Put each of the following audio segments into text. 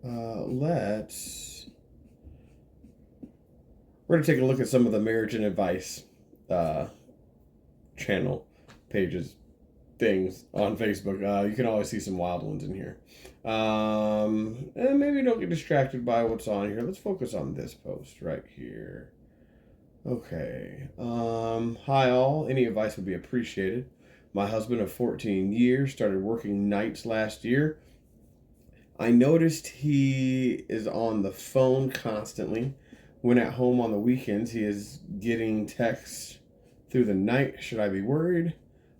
let's we're gonna take a look at some of the marriage and advice uh, channel pages things on Facebook. You can always see some wild ones in here. And maybe don't get distracted by what's on here. Let's focus on this post right here. Okay. Hi all. Any advice would be appreciated. My husband of 14 years started working nights last year. I noticed he is on the phone constantly. When at home on the weekends, he is getting texts through the night. Should I be worried?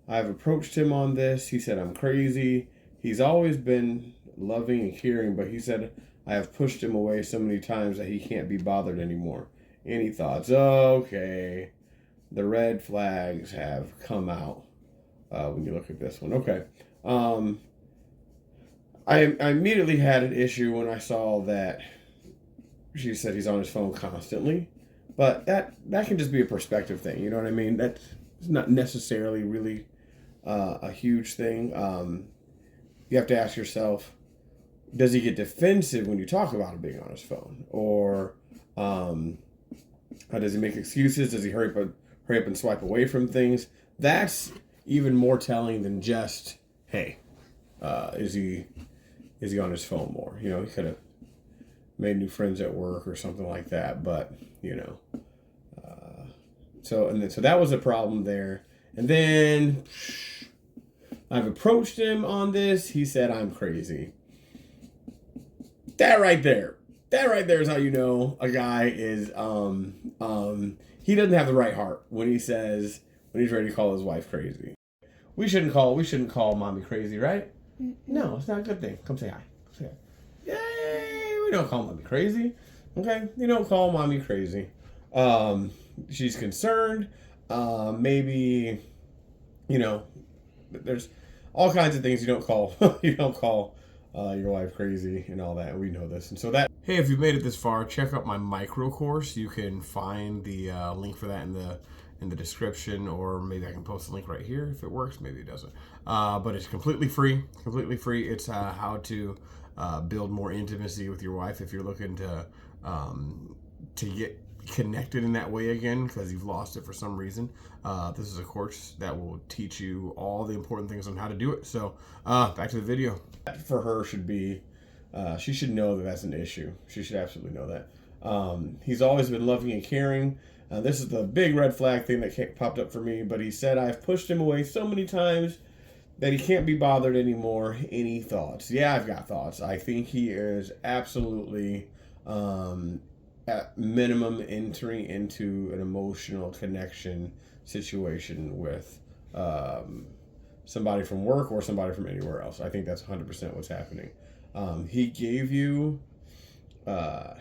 I've approached him on this. He said I'm crazy. He's always been loving and caring, but he said I have pushed him away so many times that he can't be bothered anymore. Any thoughts? Okay. The red flags have come out when you look at this one. Okay. I immediately had an issue when I saw that she said he's on his phone constantly, but that can just be a perspective thing. You know what I mean? That's not necessarily really a huge thing. You have to ask yourself, does he get defensive when you talk about him being on his phone, or does he make excuses? Does he hurry up and swipe away from things? That's even more telling than just, hey, is he on his phone more? You know, he could have made new friends at work or something like that. But you know, so that was a problem there. And then I've approached him on this. He said I'm crazy. That right there is how you know a guy is he doesn't have the right heart when he's ready to call his wife crazy. We shouldn't call mommy crazy, right? No, it's not a good thing. Come say hi. Come say hi. Yay! We don't call mommy crazy. Okay? You don't call mommy crazy. She's concerned. Maybe, you know, there's all kinds of things you don't call your wife crazy and all that. We know this. And so that, hey, if you've made it this far, check out my micro course. You can find the link for that in the description, or maybe I can post the link right here if it works. Maybe it doesn't. But it's completely free. It's how to build more intimacy with your wife if you're looking to get connected in that way again because you've lost it for some reason. This is a course that will teach you all the important things on how to do it. So back to the video. For her should be, she should know that that's an issue. She should absolutely know that. He's always been loving and caring. This is the big red flag thing that popped up for me, but he said, I've pushed him away so many times that he can't be bothered anymore. Any thoughts? Yeah, I've got thoughts. I think he is absolutely, at minimum, entering into an emotional connection situation with somebody from work or somebody from anywhere else. I think that's 100% what's happening. He gave you a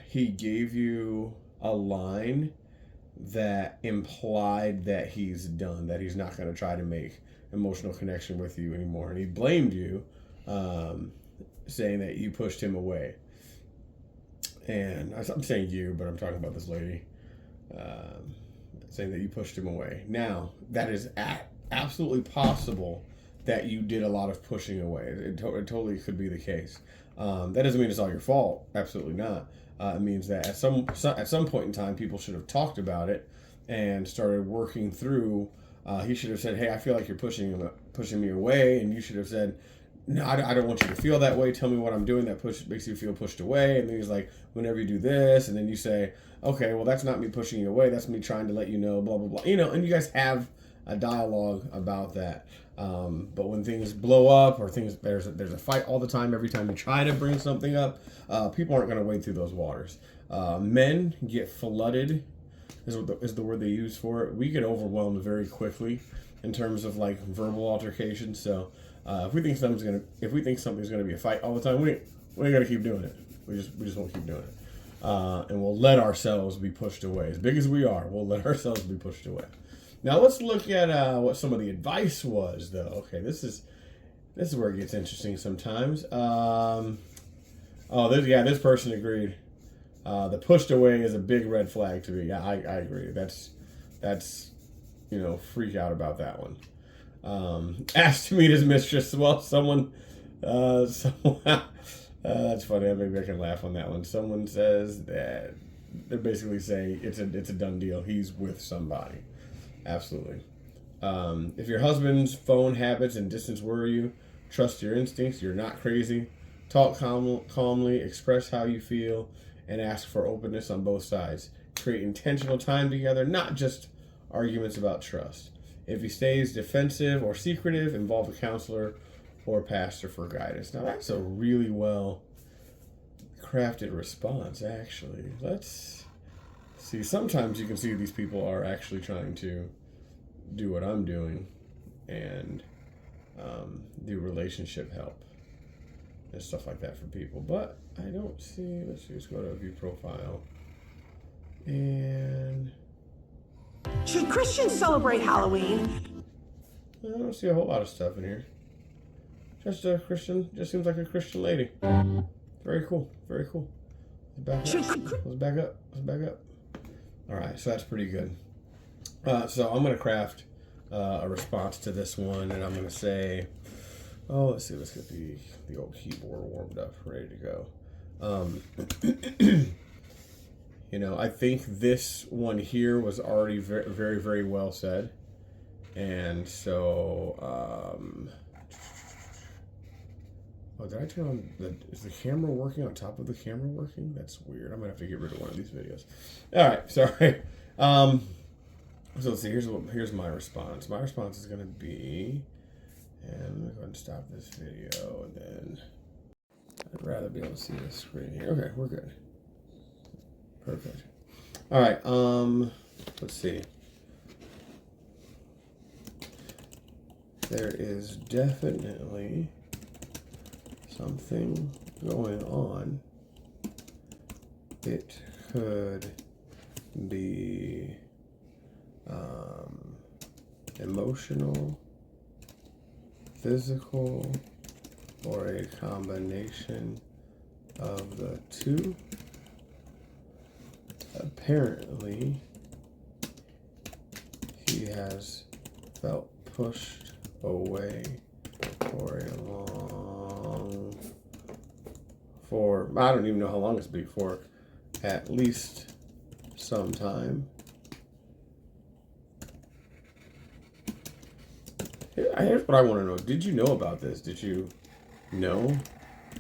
line that implied that he's done, that he's not going to try to make emotional connection with you anymore. And he blamed you, saying that you pushed him away. And I'm saying you, but I'm talking about this lady, saying that you pushed him away. Now, that is absolutely possible that you did a lot of pushing away. It totally could be the case. That doesn't mean it's all your fault. Absolutely not. It means that at some point in time, people should have talked about it and started working through. He should have said, "Hey, I feel like you're pushing me away," and you should have said, "No, I don't want you to feel that way. Tell me what I'm doing that makes you feel pushed away." And then he's like, "Whenever you do this," and then you say, "Okay, well, that's not me pushing you away. That's me trying to let you know." Blah blah blah. You know, and you guys have a dialogue about that. But when things blow up or there's a fight all the time, every time you try to bring something up, people aren't going to wade through those waters. Men get flooded, is the word they use for it. We get overwhelmed very quickly in terms of like verbal altercations. So if we think something's gonna be a fight all the time, we ain't gonna keep doing it. We just won't keep doing it, and we'll let ourselves be pushed away. As big as we are, we'll let ourselves be pushed away. Now let's look at what some of the advice was, though. Okay, this is where it gets interesting sometimes. This person agreed. The pushed away is a big red flag to me. Yeah, I agree. That's freak out about that one. Asked to meet his mistress. Well, someone That's funny. Maybe I can laugh on that one. Someone says that they're basically saying it's a done deal. He's with somebody. Absolutely. If your husband's phone habits and distance worry you, trust your instincts. You're not crazy. Talk calmly, express how you feel, and ask for openness on both sides. Create intentional time together, not just arguments about trust. If he stays defensive or secretive, involve a counselor or pastor for guidance. Now, that's a really well crafted response, actually. Let's see. Sometimes you can see these people are actually trying to do what I'm doing and do relationship help and stuff like that for people. But I don't see, let's just go to view profile. And should Christians celebrate Halloween? I don't see a whole lot of stuff in here. Just a Christian, just seems like a Christian lady. Very cool, very cool. Let's back up. All right, so that's pretty good. So I'm going to craft a response to this one, and I'm going to say, let's see, let's get the old keyboard warmed up, ready to go. I think this one here was already very, very, very well said. And so, did I turn on is the camera working on top of the camera working? That's weird. I'm going to have to get rid of one of these videos. All right, sorry. So let's see, here's my response. My response is going to be, and I'm going to go ahead and stop this video, and then I'd rather be able to see the screen here. Okay, we're good. Perfect. All right, let's see. There is definitely something going on. It could be emotional, physical, or a combination of the two. Apparently, he has felt pushed away I don't even know how long it's been for, at least some time. Here's what I want to know. Did you know about this? Did you know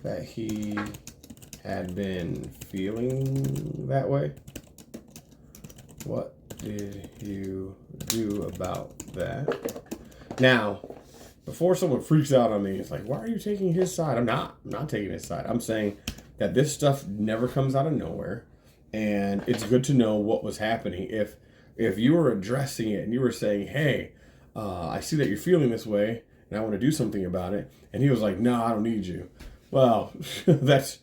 that he had been feeling that way? What did you do about that? Now, before someone freaks out on me, it's like, why are you taking his side? I'm not taking his side. I'm saying that this stuff never comes out of nowhere, and it's good to know what was happening. If you were addressing it and you were saying, hey, I see that you're feeling this way, and I want to do something about it, and he was like, no, I don't need you. Well, that's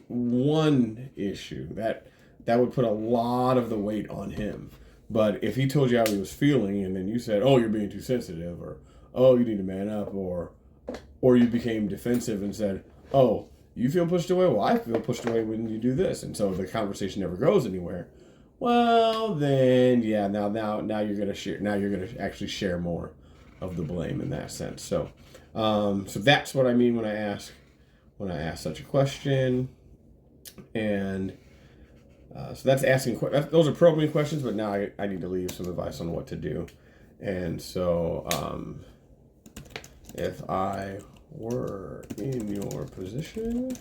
one issue. That would put a lot of the weight on him. But if he told you how he was feeling, and then you said, oh, you're being too sensitive, or oh, you need to man up, or you became defensive and said, oh, you feel pushed away? Well, I feel pushed away when you do this. And so the conversation never goes anywhere. Well, then, yeah, now you're going to share. Now you're going to actually share more of the blame in that sense. So that's what I mean when I ask such a question. And so that's asking. Those are probing questions, but now I need to leave some advice on what to do. And so, if I were in your position,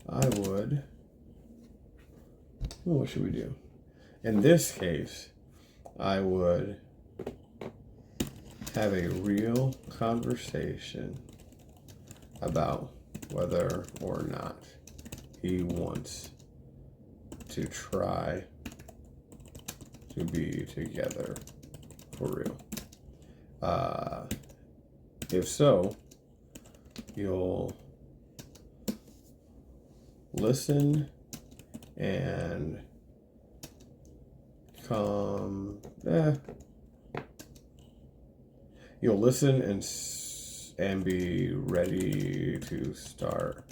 I would. What should we do? In this case, I would have a real conversation about whether or not he wants to try to be together for real. If so, you'll listen and you'll listen and be ready to start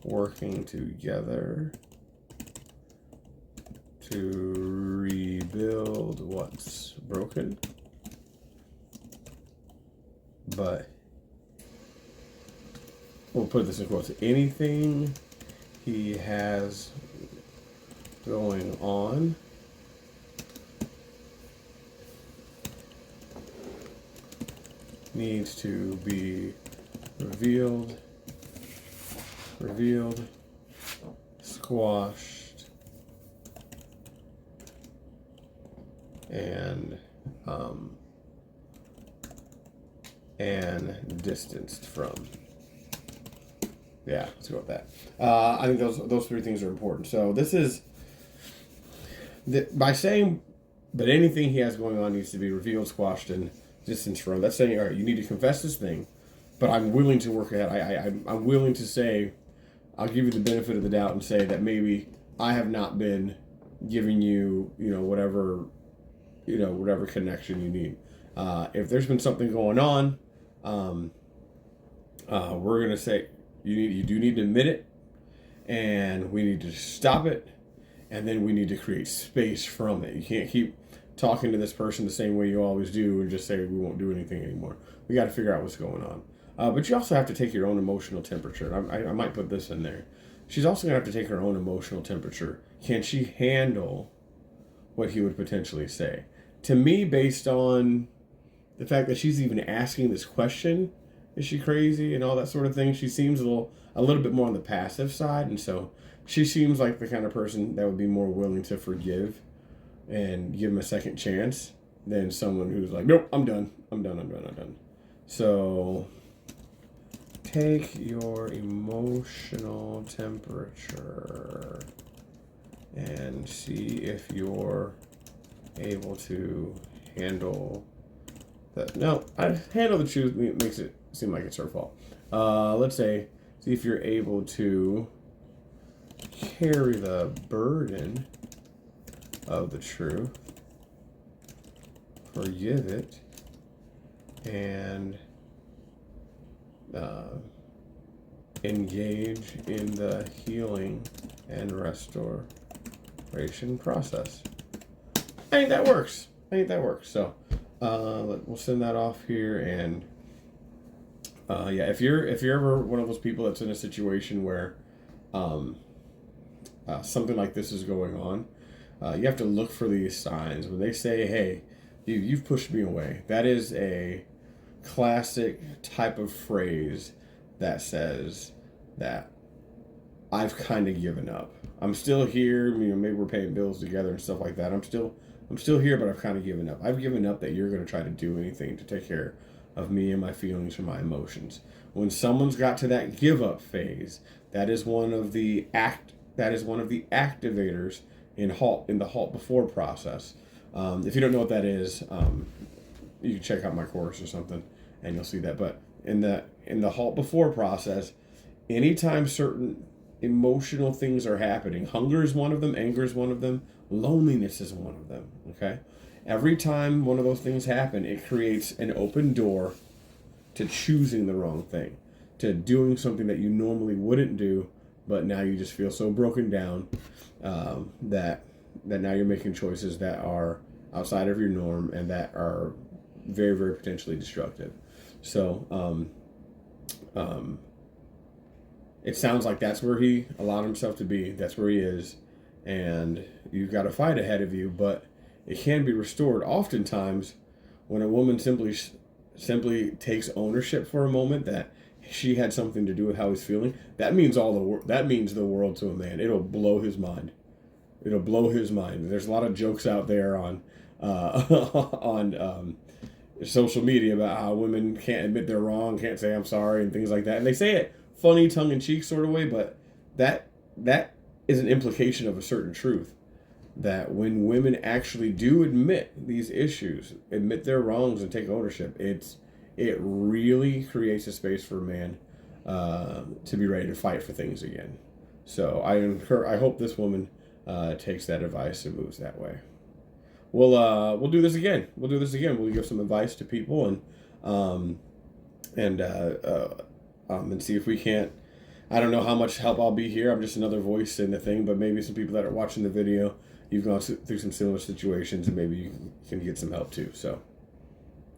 working together to rebuild what's broken. But we'll put this in quotes, anything he has going on needs to be revealed, squashed, and distanced from. Yeah, let's go with that. I think those three things are important. So this is by saying, but anything he has going on needs to be revealed, squashed, and distanced from. That's saying, all right, you need to confess this thing, but I'm willing to work ahead. I'm willing to say, I'll give you the benefit of the doubt and say that maybe I have not been giving you, whatever connection you need. If there's been something going on, we're gonna say you do need to admit it, and we need to stop it, and then we need to create space from it. You can't keep talking to this person the same way you always do and just say we won't do anything anymore. We got to figure out what's going on. But you also have to take your own emotional temperature. I might put this in there. She's also going to have to take her own emotional temperature. Can she handle what he would potentially say? To me, based on the fact that she's even asking this question, is she crazy and all that sort of thing, she seems a little bit more on the passive side. And so she seems like the kind of person that would be more willing to forgive and give him a second chance than someone who's like, nope, I'm done. So take your emotional temperature and see if you're able to handle that. No, I handle the truth makes it seem like it's her fault. Let's say, see if you're able to carry the burden of the truth, forgive it, and engage in the healing and restoration process. I think that works. So we'll send that off here, and if you're ever one of those people that's in a situation where something like this is going on, you have to look for these signs. When they say, hey, you've pushed me away, that is a classic type of phrase that says that I've kind of given up. I'm still here, maybe we're paying bills together and stuff like that. I'm still here, but I've kind of given up. I've given up that you're going to try to do anything to take care of me and my feelings or my emotions. When someone's got to that give up phase, that is one of the activators in the halt before process. If you don't know what that is, you can check out my course or something and you'll see that. But in the halt before process, anytime certain emotional things are happening, hunger is one of them, anger is one of them, loneliness is one of them. Okay, every time one of those things happen, it creates an open door to choosing the wrong thing, to doing something that you normally wouldn't do, but now you just feel so broken down that now you're making choices that are outside of your norm and that are very, very potentially destructive. So it sounds like that's where he allowed himself to be. That's where he is. And you've got a fight ahead of you, but it can be restored. Oftentimes, when a woman simply takes ownership for a moment that she had something to do with how he's feeling, that means that means the world to a man. It'll blow his mind. There's a lot of jokes out there on social media about how women can't admit they're wrong, can't say I'm sorry, and things like that. And they say it funny, tongue-in-cheek sort of way, but that is an implication of a certain truth. That when women actually do admit these issues, admit their wrongs and take ownership, it really creates a space for a man to be ready to fight for things again. So I hope this woman takes that advice and moves that way. We'll do this again. We'll give some advice to people and see if we can't. I don't know how much help I'll be here. I'm just another voice in the thing, but maybe some people that are watching the video, you've gone through some similar situations, and maybe you can get some help too. So,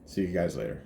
see you guys later.